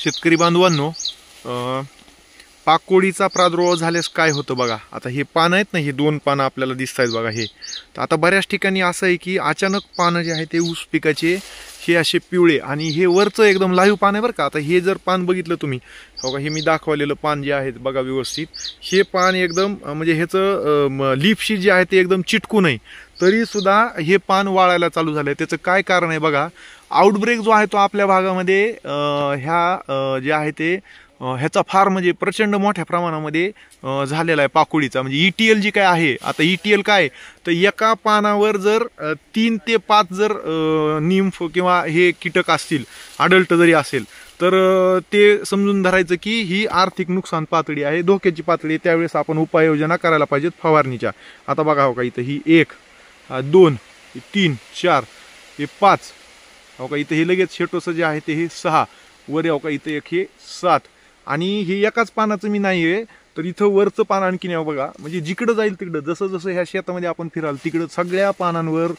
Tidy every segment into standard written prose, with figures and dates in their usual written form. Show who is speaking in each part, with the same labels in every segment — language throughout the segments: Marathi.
Speaker 1: शेतकरी बांधवांनो, पाकोळीचा प्रादुर्भाव झाल्यास काय होतं बघा. आता हे पानं आहेत ना, हे दोन पानं आपल्याला दिसत आहेत बघा. हे तर आता बऱ्याच ठिकाणी असं आहे की अचानक पानं जे आहे ते ऊस पिकाचे हे असे पिवळे आणि हे वरचं एकदम लाईव्ह पान आहे बरं का. आता हे जर पान बघितलं तुम्ही, बघा हे मी दाखवलेलं पान जे आहे बघा व्यवस्थित, हे पान एकदम म्हणजे ह्याचं लीफशी जे आहे ते एकदम चिटकू नये तरी सुद्धा हे पान वाळायला चालू झालं. त्याचं काय कारण आहे बघा. आउटब्रेक जो आहे तो आपल्या भागामध्ये ह्या जे आहे ते ह्याचा फार म्हणजे प्रचंड मोठ्या प्रमाणामध्ये झालेला आहे पाकोळीचा. म्हणजे ETL जी काय आहे, आता ETL काय तर एका पानावर जर 3 ते 5 जर निम्फ किंवा हे कीटक असतील, अडल्ट जरी असेल तर ते समजून धरायचं की ही आर्थिक नुकसान पातळी आहे, धोक्याची पातळी. त्यावेळेस आपण उपाययोजना करायला पाहिजेत फवारणीच्या. आता बघा हो का, इथं ही 1 2 3 4 हे 5 हो का, इथं हे लगेच शेटोसं जे आहे ते हे 6 वर हो का, इथं एक हे 7 आणि हे एकाच पानाचं मी नाही आहे तर इथं वरचं पान आणखीन यावं बघा. म्हणजे जिकडं जाईल तिकडं, जसं जसं ह्या शेतामध्ये आपण फिराल तिकडं सगळ्या पानांवर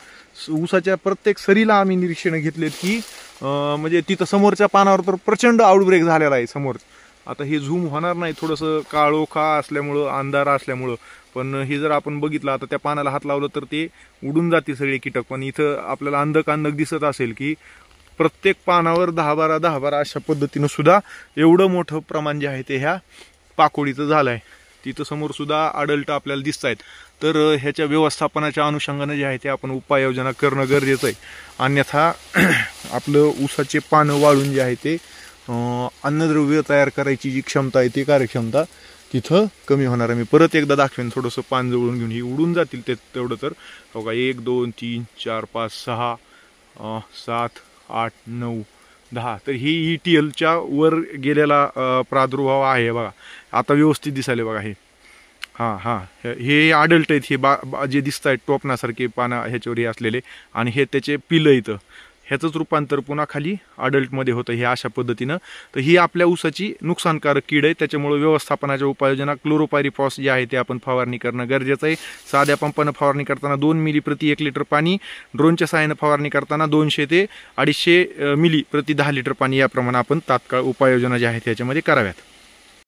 Speaker 1: ऊसाच्या प्रत्येक सरीला आम्ही निरीक्षण घेतलेत की म्हणजे तिथं समोरच्या पानावर तर प्रचंड आउटब्रेक झालेला आहे समोर. आता हे झूम होणार नाही, थोडंसं काळोखा असल्यामुळं, अंधार असल्यामुळं, पण हे जर आपण बघितलं आता त्या पानाला हात लावलं तर ते उडून जाते सगळे कीटक. पण इथं आपल्याला अंधक दिसत असेल की प्रत्येक पानावर 10-12 अशा पद्धतीनं सुद्धा एवढं मोठं प्रमाण जे आहे ते ह्या पाकोळीचं झालं आहे. तिथं समोर सुद्धा अडल्ट आपल्याला दिसत आहेत. तर ह्याच्या व्यवस्थापनाच्या अनुषंगाने जे आहे ते आपण उपाययोजना करणं गरजेचं आहे. अन्यथा आपलं ऊसाचे पानं वाळून जे आहे ते अन्नद्रव्य तयार करायची जी क्षमता आहे ती कार्यक्षमता तिथं कमी होणार आहे. मी परत एकदा दाखवेन, थोडंसं पान जवळून घेऊन ही उडून जातील ते तेवढं. तर बघा 1 2 3 4 5 6 7 8 9 10 तर ही ETLच्या वर गेलेला प्रादुर्भाव आहे बघा. आता व्यवस्थित दिसायले बघा हे. हां हे अडल्ट आहेत, हे जे दिसत आहेत टोपणासारखे पानं ह्याच्यावर हे असलेले, आणि हे त्याचे पिलं इथं ह्याचंच रूपांतर पुन्हा खाली अडल्टमध्ये होतं हे अशा पद्धतीनं. तर ही आपल्या ऊसाची नुकसानकारक कीड आहे. त्याच्यामुळे व्यवस्थापनाच्या उपाययोजना क्लोरोपायरिफॉस जे आहे ते आपण फवारणी करणं गरजेचं आहे. साध्या पंपानं फवारणी करताना 2 मिली प्रति 1 लिटर पाणी, ड्रोनच्या सहाय्यानं फवारणी करताना 200 ते 250 मिली प्रति 10 लिटर पाणी याप्रमाणे आपण तात्काळ उपाययोजना ज्या आहेत त्याच्यामध्ये कराव्यात.